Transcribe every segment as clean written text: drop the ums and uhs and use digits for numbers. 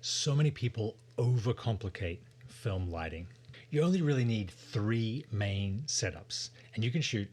So many people overcomplicate film lighting. You only really need 3 main setups, and you can shoot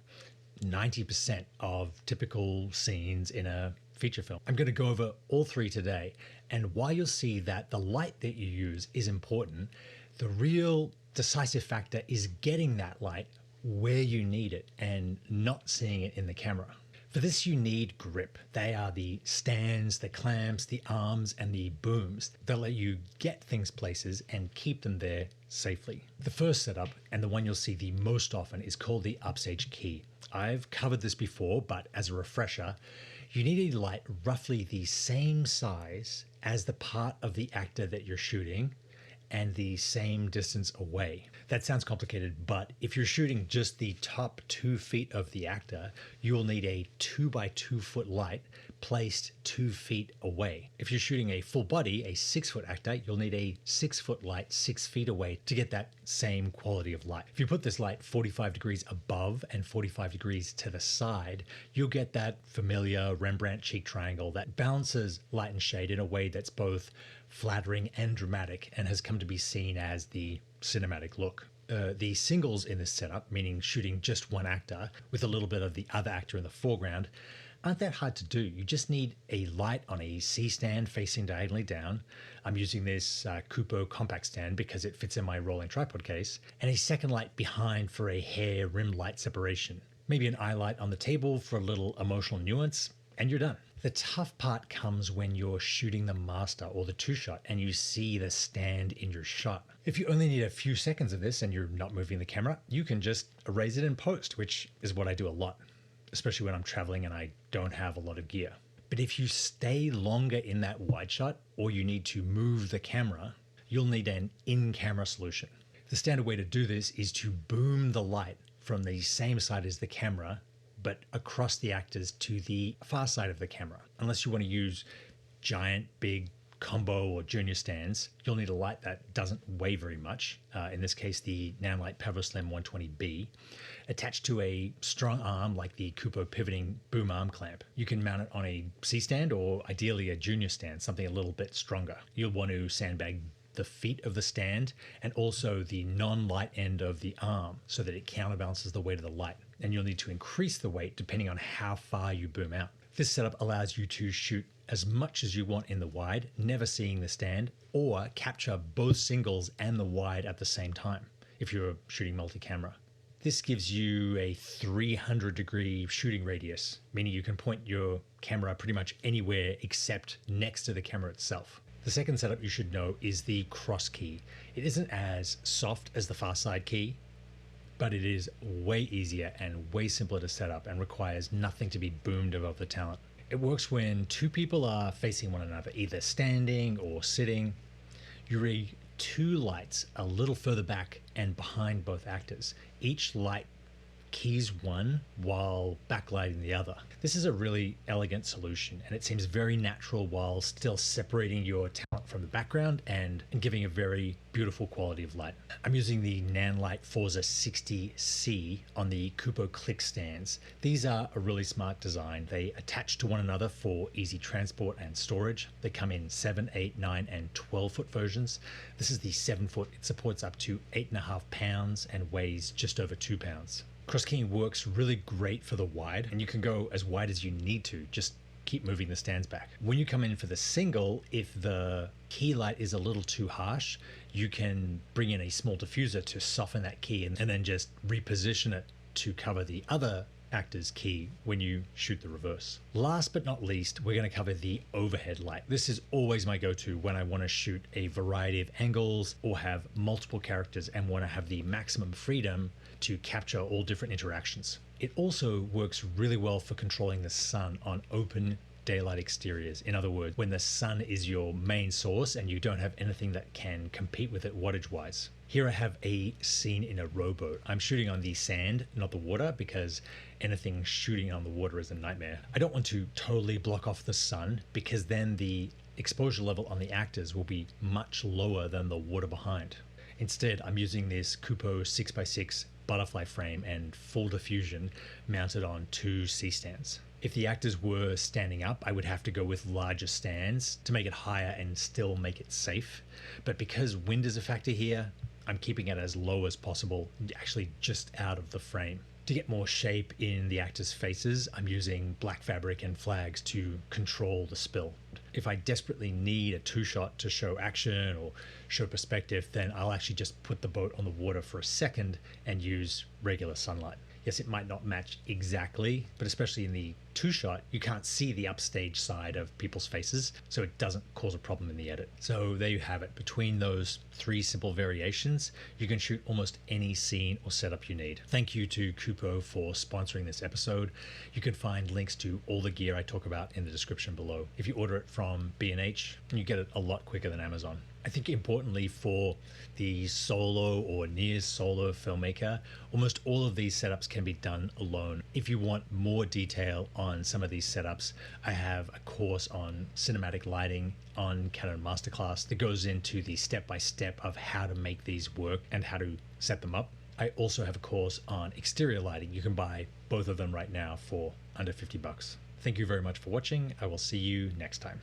90% of typical scenes in a feature film. I'm going to go over all 3 today, and while you'll see that the light that you use is important, the real decisive factor is getting that light where you need it and not seeing it in the camera. For this you need grip. They are the stands, the clamps, the arms, and the booms that let you get things places and keep them there safely. The first setup, and the one you'll see the most often, is called the Upstage Key. I've covered this before, but as a refresher, you need a light roughly the same size as the part of the actor that you're shooting and the same distance away. That sounds complicated, but if you're shooting just the top 2 feet of the actor, you'll need a 2 by 2 foot light placed 2 feet away. If you're shooting a full body, a 6 foot actor, you'll need a 6 foot light 6 feet away to get that same quality of light. If you put this light 45 degrees above and 45 degrees to the side, you'll get that familiar Rembrandt cheek triangle that balances light and shade in a way that's both flattering and dramatic and has come to be seen as the cinematic look. The singles in this setup, meaning shooting just one actor with a little bit of the other actor in the foreground, aren't that hard to do. You just need a light on a C-stand facing diagonally down. I'm using this 𝙏𝙃𝙄𝙎 compact stand because it fits in my rolling tripod case, and a second light behind for a hair rim light separation. Maybe an eye light on the table for a little emotional nuance, and you're done. The tough part comes when you're shooting the master or the 2-shot and you see the stand in your shot. If you only need a few seconds of this and you're not moving the camera, you can just erase it in post, which is what I do a lot, especially when I'm traveling and I don't have a lot of gear. But if you stay longer in that wide shot or you need to move the camera, you'll need an in-camera solution. The standard way to do this is to boom the light from the same side as the camera but across the actors to the far side of the camera. Unless you want to use giant, big combo or junior stands, you'll need a light that doesn't weigh very much. In this case, the Nanlite PowerSlim 120B, attached to a strong arm like the 𝙏𝙃𝙄𝙎 pivoting boom arm clamp. You can mount it on a C-stand or ideally a junior stand, something a little bit stronger. You'll want to sandbag the feet of the stand and also the non-light end of the arm so that it counterbalances the weight of the light. And you'll need to increase the weight depending on how far you boom out. This setup allows you to shoot as much as you want in the wide, never seeing the stand, or capture both singles and the wide at the same time if you're shooting multi-camera. This gives you a 300-degree shooting radius, meaning you can point your camera pretty much anywhere except next to the camera itself. The second setup you should know is the cross key. It isn't as soft as the far side key, but it is way easier and way simpler to set up and requires nothing to be boomed above the talent. It works when 2 people are facing one another, either standing or sitting. You rig 2 lights a little further back and behind both actors. Each light keys one while backlighting the other. This is a really elegant solution and it seems very natural while still separating your talent from the background and giving a very beautiful quality of light. I'm using the Nanlite Forza 60C on the 𝙏𝙃𝙄𝙎 click stands. These are a really smart design. They attach to one another for easy transport and storage. They come in 7, 8, 9 and 12 foot versions. This is the 7 foot. It supports up to 8.5 pounds and weighs just over 2 pounds. Cross-keying works really great for the wide, and you can go as wide as you need to, just keep moving the stands back. When you come in for the single, if the key light is a little too harsh, you can bring in a small diffuser to soften that key and then just reposition it to cover the other actor's key when you shoot the reverse. Last but not least, we're going to cover the overhead light. This is always my go-to when I want to shoot a variety of angles or have multiple characters and want to have the maximum freedom to capture all different interactions. It also works really well for controlling the sun on open daylight exteriors. In other words, when the sun is your main source and you don't have anything that can compete with it wattage wise. Here I have a scene in a rowboat. I'm shooting on the sand, not the water, because anything shooting on the water is a nightmare. I don't want to totally block off the sun because then the exposure level on the actors will be much lower than the water behind. Instead, I'm using this 𝙏𝙃𝙄𝙎 6x6 butterfly frame and full diffusion mounted on 2 C-stands. If the actors were standing up, I would have to go with larger stands to make it higher and still make it safe. But because wind is a factor here, I'm keeping it as low as possible, actually just out of the frame. To get more shape in the actors' faces, I'm using black fabric and flags to control the spill. If I desperately need a two-shot to show action or show perspective, then I'll actually just put the boat on the water for a second and use regular sunlight. Yes, it might not match exactly, but especially in the two-shot, you can't see the upstage side of people's faces, so it doesn't cause a problem in the edit. So there you have it. Between those three simple variations, you can shoot almost any scene or setup you need. Thank you to 𝙏𝙃𝙄𝙎 for sponsoring this episode. You can find links to all the gear I talk about in the description below. If you order it from 𝙑𝙃𝙄𝙎, you get it a lot quicker than Amazon. I think importantly for the solo or near solo filmmaker, almost all of these setups can be done alone. If you want more detail on some of these setups, I have a course on cinematic lighting on Canon Masterclass that goes into the step-by-step of how to make these work and how to set them up. I also have a course on exterior lighting. You can buy both of them right now for under $50. Thank you very much for watching. I will see you next time.